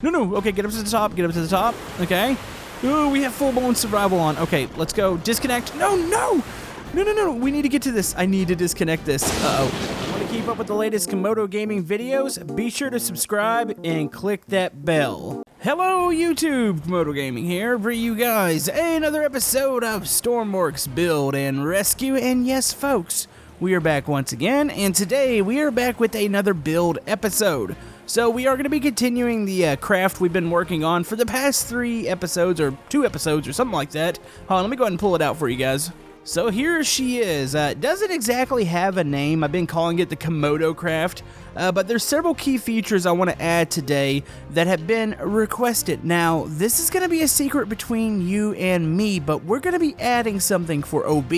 No, okay, get up to the top, okay. Ooh, we have full-blown survival on. Okay, let's go, disconnect. No, we need to get to this. I need to disconnect this. Uh-oh. Want to keep up with the latest Camodo Gaming videos? Be sure to subscribe and click that bell. Hello, YouTube, Camodo Gaming here, for you guys, another episode of Stormworks Build and Rescue, and yes, folks, we are back once again, and today we are back with another build episode. So we are going to be continuing the craft we've been working on for the past 3 episodes, or 2 episodes, or something like that. Hold on, let me go ahead and pull it out for you guys. So here she is. Doesn't exactly have a name. I've been calling it the Camodo craft, but there's several key features I want to add today that have been requested. Now, this is going to be a secret between you and me, but we're going to be adding something for OB.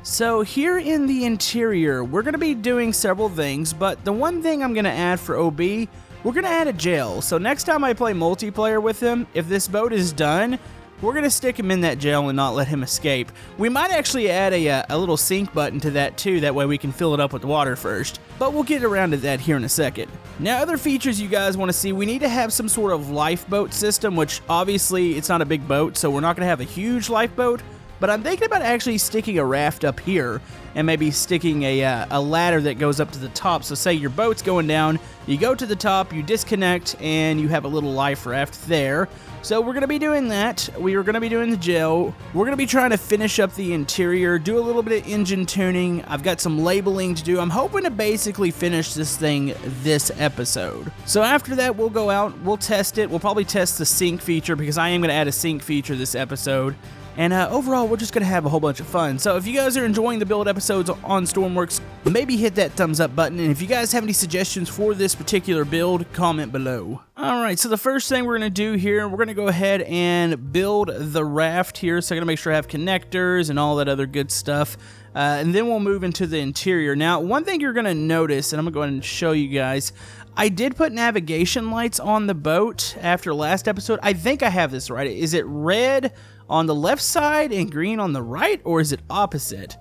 So here in the interior, we're going to be doing several things, but the one thing I'm going to add for OB, we're going to add a jail. So next time I play multiplayer with him, if this boat is done, we're going to stick him in that jail and not let him escape. We might actually add a little sink button to that too, that way we can fill it up with water first. But we'll get around to that here in a second. Now, other features you guys want to see, we need to have some sort of lifeboat system, which obviously it's not a big boat, so we're not going to have a huge lifeboat. But I'm thinking about actually sticking a raft up here and maybe sticking a ladder that goes up to the top. So say your boat's going down, you go to the top, you disconnect, and you have a little life raft there. So we're going to be doing that. We are going to be doing the jail. We're going to be trying to finish up the interior, do a little bit of engine tuning. I've got some labeling to do. I'm hoping to basically finish this thing this episode. So after that, we'll go out, we'll test it. We'll probably test the sync feature because I am going to add a sync feature this episode. And overall, we're just going to have a whole bunch of fun. So if you guys are enjoying the build episodes on Stormworks, maybe hit that thumbs up button. And if you guys have any suggestions for this particular build, comment below. Alright, so the first thing we're going to do here, we're going to go ahead and build the raft here. So I'm going to make sure I have connectors and all that other good stuff. And then we'll move into the interior. Now, one thing you're going to notice, and I'm going to go ahead and show you guys, I did put navigation lights on the boat after last episode. I think I have this right. Is it red on the left side and green on the right, or is it opposite?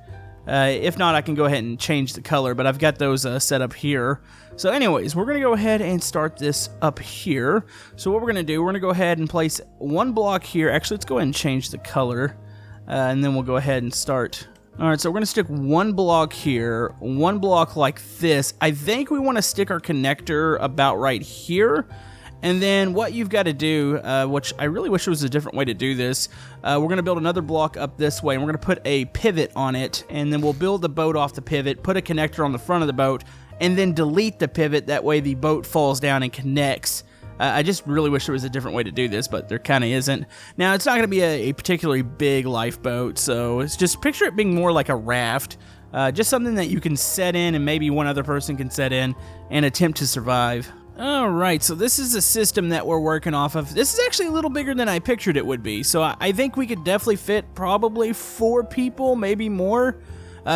If not, I can go ahead and change the color, but I've got those set up here. So anyways, we're going to go ahead and start this up here. So what we're going to do, we're going to go ahead and place one block here. Actually, let's go ahead and change the color, and then we'll go ahead and start. Alright, so we're going to stick one block here, one block like this. I think we want to stick our connector about right here. And then what you've got to do, which I really wish there was a different way to do this, we're going to build another block up this way, and we're going to put a pivot on it, and then we'll build the boat off the pivot, put a connector on the front of the boat, and then delete the pivot. That way the boat falls down and connects. I just really wish there was a different way to do this, but there kind of isn't. Now, it's not going to be a particularly big lifeboat, so it's just picture it being more like a raft. Just something that you can set in and maybe one other person can set in and attempt to survive. Alright, so this is a system that we're working off of. This is actually a little bigger than I pictured it would be, so I think we could definitely fit probably 4 people, maybe more.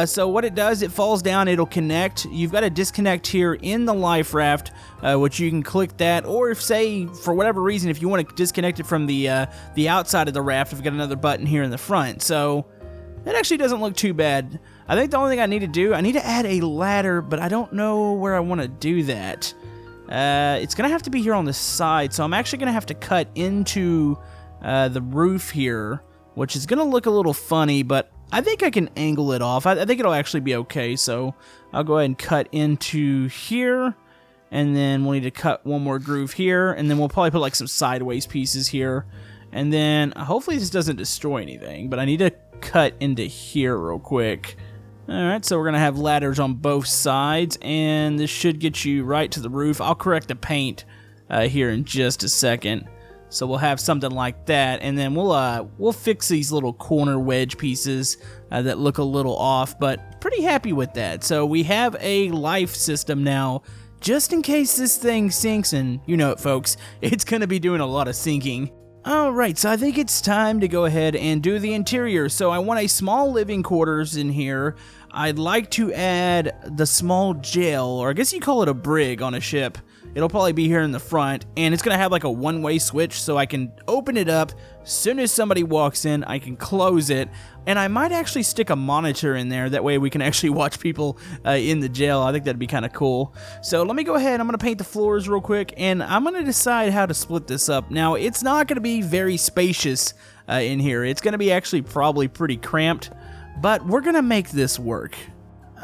So what it does, it falls down, it'll connect. You've got to disconnect here in the life raft, which you can click that, or if, say, for whatever reason, if you want to disconnect it from the outside of the raft, I've got another button here in the front. So that actually doesn't look too bad. I think the only thing I need to do, I need to add a ladder, but I don't know where I want to do that. It's going to have to be here on the side, so I'm actually going to have to cut into the roof here, which is going to look a little funny, but I think I can angle it off. I think it'll actually be okay, so I'll go ahead and cut into here, and then we'll need to cut one more groove here, and then we'll probably put like some sideways pieces here, and then hopefully this doesn't destroy anything, but I need to cut into here real quick. Alright, so we're going to have ladders on both sides, and this should get you right to the roof. I'll correct the paint here in just a second. So we'll have something like that, and then we'll fix these little corner wedge pieces that look a little off, but pretty happy with that. So we have a life system now, just in case this thing sinks, and you know it, folks, it's going to be doing a lot of sinking. Alright, so I think it's time to go ahead and do the interior. So I want a small living quarters in here. I'd like to add the small jail, or I guess you call it a brig on a ship. It'll probably be here in the front, and it's gonna have like a one-way switch, so I can open it up. As soon as somebody walks in, I can close it, and I might actually stick a monitor in there. That way we can actually watch people in the jail. I think that'd be kind of cool. So let me go ahead. I'm gonna paint the floors real quick, and I'm gonna decide how to split this up. Now, it's not gonna be very spacious in here. It's gonna be actually probably pretty cramped, but we're gonna make this work.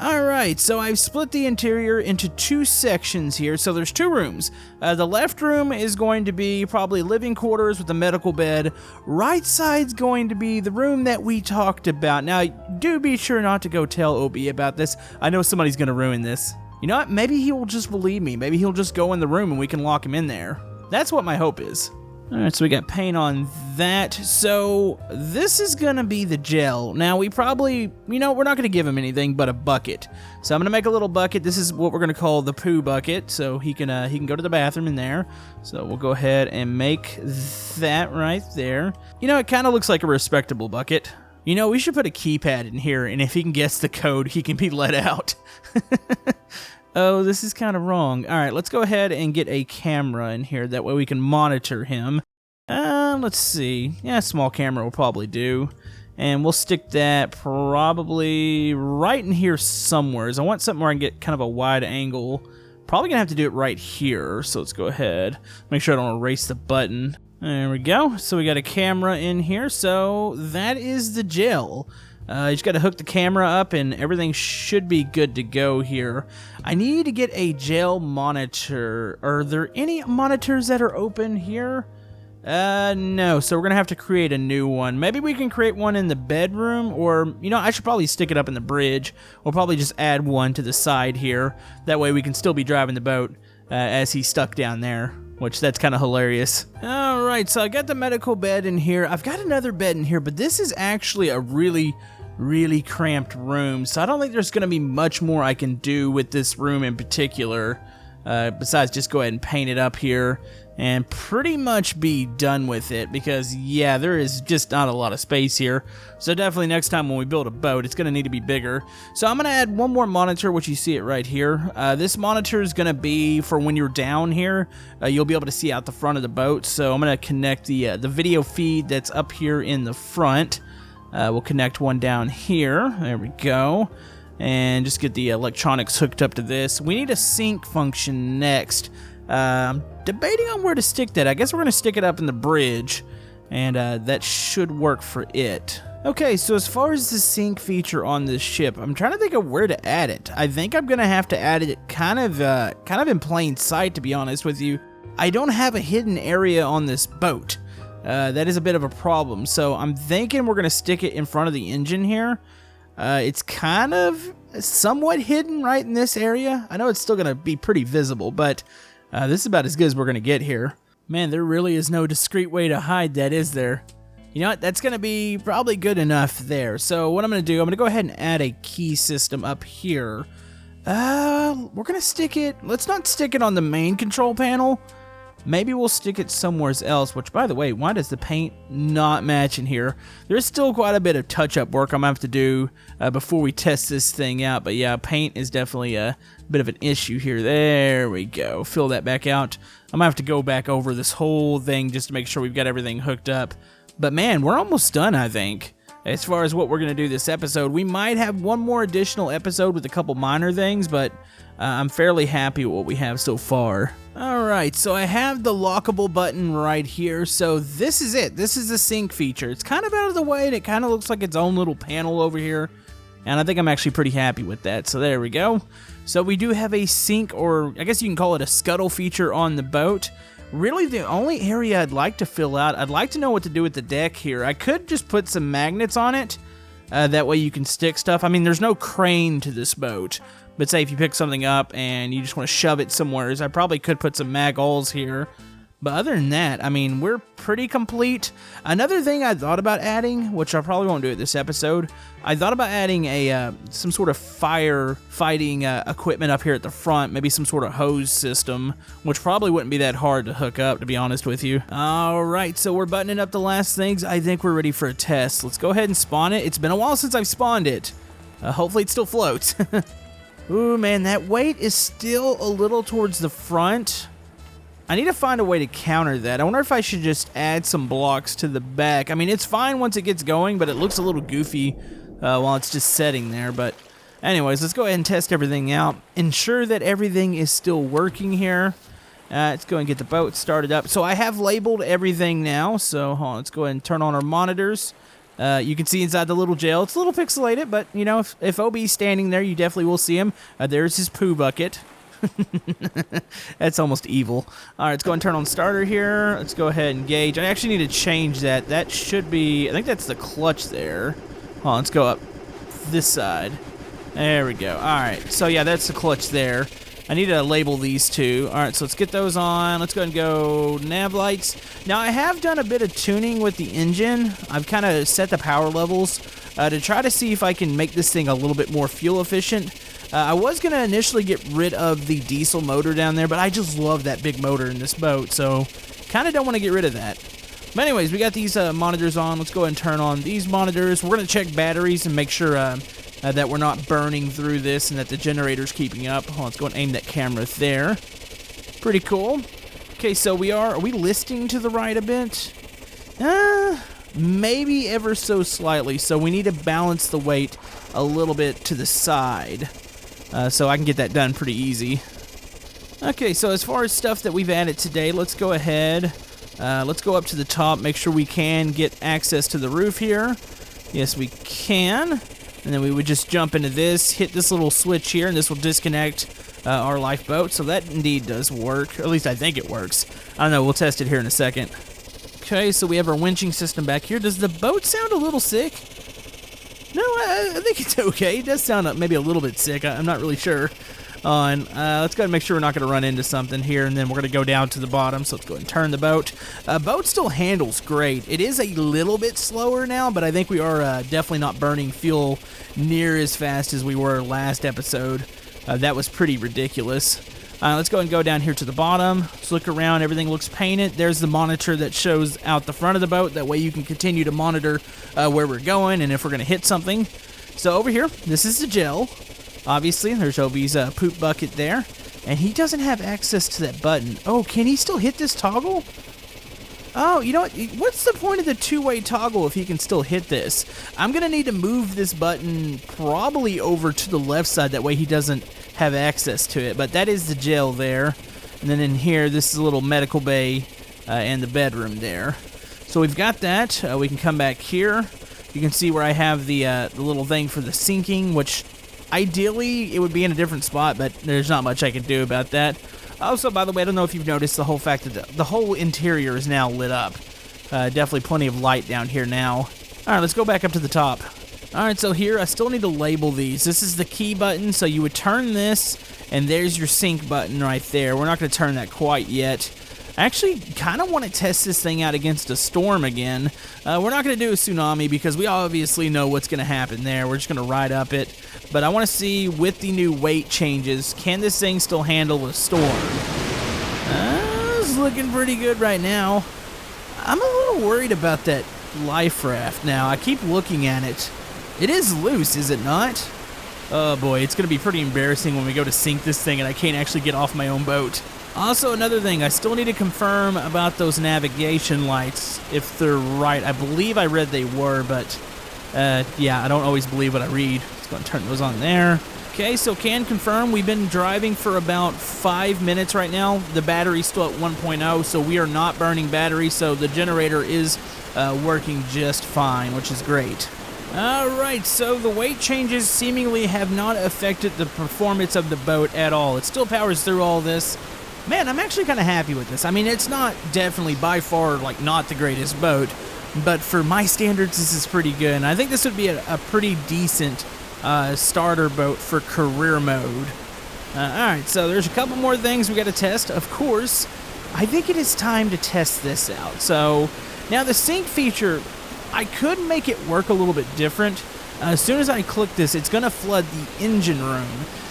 Alright, so I've split the interior into 2 sections here. So there's 2 rooms. The left room is going to be probably living quarters with a medical bed. Right side's going to be the room that we talked about. Now, do be sure not to go tell OB about this. I know somebody's going to ruin this. You know what? Maybe he will just believe me. Maybe he'll just go in the room and we can lock him in there. That's what my hope is. Alright, so we got paint on that. So this is gonna be the gel. Now we probably, we're not gonna give him anything but a bucket. So I'm gonna make a little bucket. This is what we're gonna call the poo bucket. So he can go to the bathroom in there. So we'll go ahead and make that right there. It kind of looks like a respectable bucket. We should put a keypad in here, and if he can guess the code, he can be let out. Oh, this is kind of wrong. All right, let's go ahead and get a camera in here. That way we can monitor him. Let's see. Yeah, a small camera will probably do. And we'll stick that probably right in here somewhere. I want something where I can get kind of a wide angle. Probably going to have to do it right here. So let's go ahead. Make sure I don't erase the button. There we go. So we got a camera in here. So that is the gel. You just got to hook the camera up and everything should be good to go here. I need to get a gel monitor. Are there any monitors that are open here? No, so we're going to have to create a new one. Maybe we can create one in the bedroom, or, I should probably stick it up in the bridge. We'll probably just add one to the side here. That way we can still be driving the boat as he's stuck down there, which that's kind of hilarious. Alright, so I got the medical bed in here. I've got another bed in here, but this is actually a really cramped room, so I don't think there's going to be much more I can do with this room in particular, besides just go ahead and paint it up here and pretty much be done with it, because yeah, there is just not a lot of space here. So definitely next time when we build a boat, it's going to need to be bigger. So I'm going to add one more monitor, which you see it right here. This monitor is going to be for when you're down here, you'll be able to see out the front of the boat. So I'm going to connect the video feed that's up here in the front. We'll connect one down here. There we go. And just get the electronics hooked up to this. We need a sync function next. I'm debating on where to stick that. I guess we're going to stick it up in the bridge, and that should work for it. Okay, so as far as the sync feature on this ship, I'm trying to think of where to add it. I think I'm going to have to add it kind of in plain sight, to be honest with you. I don't have a hidden area on this boat. That is a bit of a problem, so I'm thinking we're going to stick it in front of the engine here. It's kind of somewhat hidden right in this area. I know it's still going to be pretty visible, but this is about as good as we're going to get here. Man, there really is no discreet way to hide that, is there? You know what? That's going to be probably good enough there. So what I'm going to do, I'm going to go ahead and add a key system up here. We're going to stick it... Let's not stick it on the main control panel. Maybe we'll stick it somewhere else, which, by the way, why does the paint not match in here? There's still quite a bit of touch-up work I'm going to have to do before we test this thing out. But yeah, paint is definitely a bit of an issue here. There we go. Fill that back out. I'm going to have to go back over this whole thing just to make sure we've got everything hooked up. But man, we're almost done, I think. As far as what we're going to do this episode, we might have one more additional episode with a couple minor things, but I'm fairly happy with what we have so far. Alright, so I have the lockable button right here, so this is it. This is the sync feature. It's kind of out of the way, and it kind of looks like its own little panel over here, and I think I'm actually pretty happy with that, so there we go. So we do have a sync, or I guess you can call it a scuttle feature on the boat. Really, the only area I'd like to fill out, I'd like to know what to do with the deck here. I could just put some magnets on it. That way you can stick stuff. I mean, there's no crane to this boat. But say if you pick something up and you just want to shove it somewhere, I probably could put some mag-alls here. But other than that, I mean, we're pretty complete. Another thing I thought about adding, which I probably won't do it this episode, I thought about adding a some sort of firefighting equipment up here at the front, maybe some sort of hose system, which probably wouldn't be that hard to hook up, to be honest with you. All right, so we're buttoning up the last things. I think we're ready for a test. Let's go ahead and spawn it. It's been a while since I've spawned it. Hopefully it still floats. Ooh, man, that weight is still a little towards the front. I need to find a way to counter that. I wonder if I should just add some blocks to the back. I mean, it's fine once it gets going, but it looks a little goofy while it's just setting there. But anyways, let's go ahead and test everything out. Ensure that everything is still working here. Let's go and get the boat started up. So I have labeled everything now. So hold on, let's go ahead and turn on our monitors. You can see inside the little jail. It's a little pixelated, but, you know, if OB's standing there, you definitely will see him. There's his poo bucket. That's almost evil. All right, let's go and turn on starter here. Let's go ahead and gauge. I actually need to change that. That should be, I think that's the clutch there. Hold on, let's go up this side. There we go. All right, so yeah, that's the clutch there. I need to label these two. All right, so let's get those on. Let's go and go nav lights. Now, I have done a bit of tuning with the engine. I've kind of set the power levels to try to see if I can make this thing a little bit more fuel efficient. I was going to initially get rid of the diesel motor down there, but I just love that big motor in this boat, so kind of don't want to get rid of that. But anyways, we got these monitors on. Let's go ahead and turn on these monitors. We're going to check batteries and make sure that we're not burning through this and that the generator's keeping up. Hold on, let's go and aim that camera there. Pretty cool. Okay, so are we listing to the right a bit? Maybe ever so slightly, so we need to balance the weight a little bit to the side. So I can get that done pretty easy. Okay, so as far as stuff that we've added today, let's go ahead. Let's go up to the top, make sure we can get access to the roof here. Yes, we can. And then we would just jump into this, hit this little switch here, and this will disconnect our lifeboat. So that indeed does work. Or at least I think it works. I don't know, we'll test it here in a second. Okay, so we have our winching system back here. Does the boat sound a little sick? No, I think it's okay. It does sound maybe a little bit sick. I'm not really sure. Let's go ahead and make sure we're not going to run into something here, and then we're going to go down to the bottom. So let's go ahead and turn the boat. Boat still handles great. It is a little bit slower now, but I think we are definitely not burning fuel near as fast as we were last episode. That was pretty ridiculous. Let's go and go down here to the bottom. Let's look around. Everything looks painted. There's the monitor that shows out the front of the boat. That way you can continue to monitor where we're going and if we're going to hit something. So over here, this is the gel. Obviously, there's Obi's poop bucket there. And he doesn't have access to that button. Oh, can he still hit this toggle? Oh, you know what? What's the point of the two-way toggle if he can still hit this? I'm going to need to move this button probably over to the left side. That way he doesn't have access to it. But that is the jail there. And then in here, this is a little medical bay and the bedroom there. So we've got that. We can come back here. You can see where I have the little thing for the sinking, which ideally it would be in a different spot, but there's not much I can do about that. Also, by the way, I don't know if you've noticed the whole fact that the whole interior is now lit up. Definitely plenty of light down here now. All right, let's go back up to the top. All right, so here I still need to label these. This is the key button, so you would turn this, and there's your sync button right there. We're not going to turn that quite yet. I actually kind of want to test this thing out against a storm again. We're not going to do a tsunami because we obviously know what's going to happen there. We're just going to ride up it. But I want to see with the new weight changes, can this thing still handle a storm? It's looking pretty good right now. I'm a little worried about that life raft now. I keep looking at it. It is loose, is it not? Oh boy, it's going to be pretty embarrassing when we go to sink this thing and I can't actually get off my own boat. Also, another thing, I still need to confirm about those navigation lights, if they're right. I believe I read they were, but yeah, I don't always believe what I read. Let's go and turn those on there. Okay, so can confirm we've been driving for about 5 minutes right now. The battery's still at 1.0, so we are not burning battery, so the generator is working just fine, which is great. Alright, so the weight changes seemingly have not affected the performance of the boat at all. It still powers through all this. Man, I'm actually kind of happy with this. I mean, it's not definitely by far, like, not the greatest boat, but for my standards, this is pretty good. And I think this would be a pretty decent starter boat for career mode. Alright, so there's a couple more things we got to test. Of course, I think it is time to test this out. So, now the sync feature, I could make it work a little bit different. As soon as I click this, it's going to flood the engine room.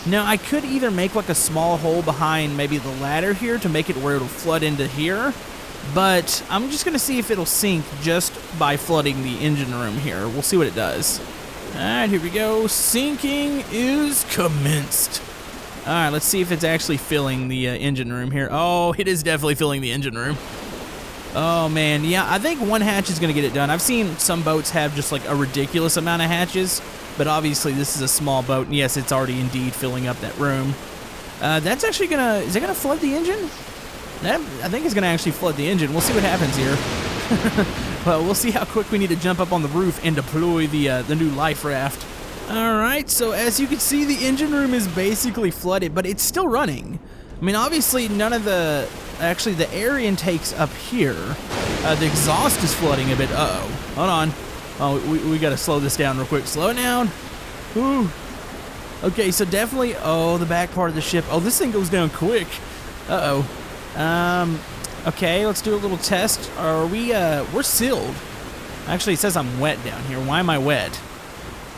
Now, I could either make like a small hole behind maybe the ladder here to make it where it'll flood into here, but I'm just going to see if it'll sink just by flooding the engine room here. We'll see what it does. All right, here we go. Sinking is commenced. All right, let's see if it's actually filling the engine room here. Oh, it is definitely filling the engine room. Oh, man. Yeah, I think one hatch is going to get it done. I've seen some boats have just like a ridiculous amount of hatches, but obviously this is a small boat, and yes, it's already indeed filling up that room. That's actually going to... Is it going to flood the engine? I think it's going to actually flood the engine. We'll see what happens here. Well, we'll see how quick we need to jump up on the roof and deploy the new life raft. Alright, so as you can see, the engine room is basically flooded, but it's still running. I mean, obviously, none of the... Actually, the air intake's up here. The exhaust is flooding a bit. Uh-oh. Hold on. Oh, we gotta slow this down real quick. Slow it down. Ooh. Okay, so definitely... Oh, the back part of the ship. Oh, this thing goes down quick. Uh-oh. Okay, let's do a little test. Are we, we're sealed. Actually, it says I'm wet down here. Why am I wet?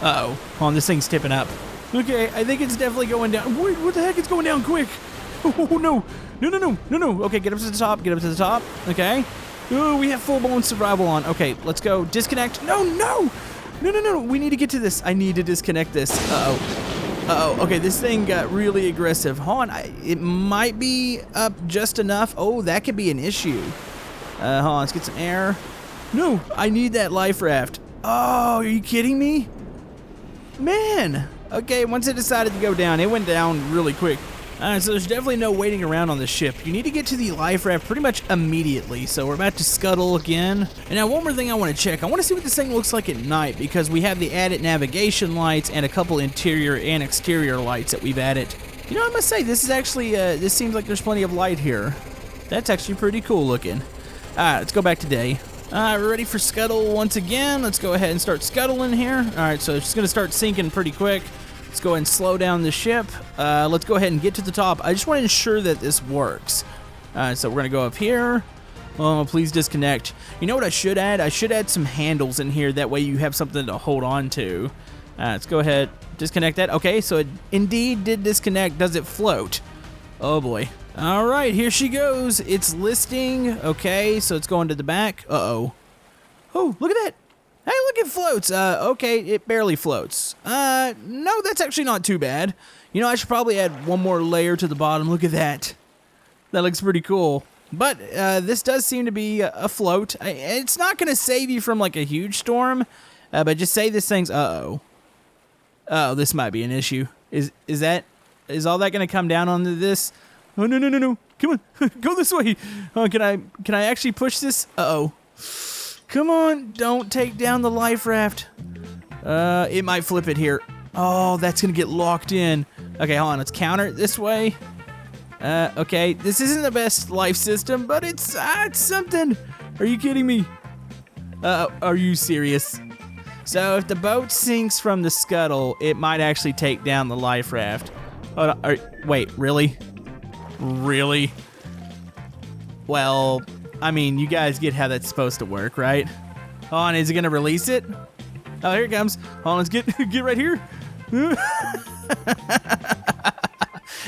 Uh-oh. Hold on, this thing's tipping up. Okay, I think it's definitely going down. Wait, what the heck? It's going down quick. Oh, no. No. Okay, get up to the top. Get up to the top. Okay. Oh, we have full-blown survival on. Okay, let's go. Disconnect. No. We need to get to this. I need to disconnect this. Uh-oh. Okay, this thing got really aggressive. Hold on. It might be up just enough. Oh, that could be an issue. Hold on. Let's get some air. No, I need that life raft. Oh, are you kidding me? Man. Okay, once it decided to go down, it went down really quick. Alright, so there's definitely no waiting around on the ship. You need to get to the life raft pretty much immediately. So we're about to scuttle again. And now one more thing I want to check. I want to see what this thing looks like at night, because we have the added navigation lights and a couple interior and exterior lights that we've added. You know, I must say, this is actually, this seems like there's plenty of light here. That's actually pretty cool looking. Alright, let's go back to day. Alright, we're ready for scuttle once again. Let's go ahead and start scuttling here. Alright, so it's going to start sinking pretty quick. Let's go ahead and slow down the ship. Let's go ahead and get to the top. I just want to ensure that this works. So we're going to go up here. Oh, please disconnect. You know what I should add? I should add some handles in here. That way you have something to hold on to. Let's go ahead. Disconnect that. Okay, so it indeed did disconnect. Does it float? Oh, boy. All right, here she goes. It's listing. Okay, so it's going to the back. Uh-oh. Oh, look at that. Hey, look, it floats. Okay, it barely floats. No, that's actually not too bad. You know, I should probably add one more layer to the bottom. Look at that. That looks pretty cool. But this does seem to be afloat. It's not going to save you from, like, a huge storm. But just say this thing's... Uh-oh. Oh, this might be an issue. Is all that going to come down onto this? Oh, no. Come on. Go this way. Oh, can I actually push this? Uh-oh. Come on, don't take down the life raft. It might flip it here. Oh, that's gonna get locked in. Okay, hold on, let's counter it this way. Okay, this isn't the best life system, but it's something. Are you kidding me? Are you serious? So if the boat sinks from the scuttle, it might actually take down the life raft. Wait, really? Really? Well... I mean, you guys get how that's supposed to work, right? Hold on, is it gonna release it? Oh, here it comes. Hold on, let's get right here.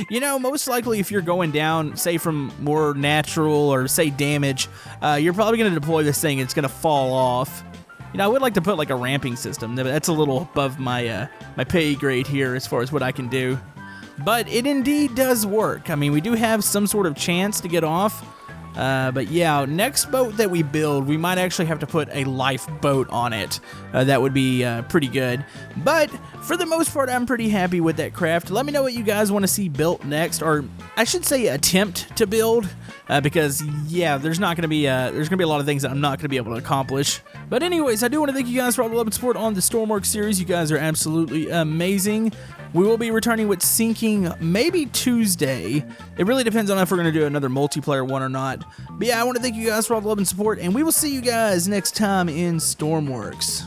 You know, most likely if you're going down, say from more natural or say damage, you're probably gonna deploy this thing and it's gonna fall off. You know, I would like to put like a ramping system. That's a little above my my pay grade here as far as what I can do. But it indeed does work. I mean, we do have some sort of chance to get off. But yeah, next boat that we build, we might actually have to put a lifeboat on it. That would be pretty good. But for the most part, I'm pretty happy with that craft. Let me know what you guys want to see built next, or I should say attempt to build, because yeah, there's gonna be a lot of things that I'm not gonna be able to accomplish. But anyways, I do want to thank you guys for all the love and support on the Stormworks series. You guys are absolutely amazing. We will be returning with sinking maybe Tuesday. It really depends on if we're going to do another multiplayer one or not. But yeah, I want to thank you guys for all the love and support, and we will see you guys next time in Stormworks.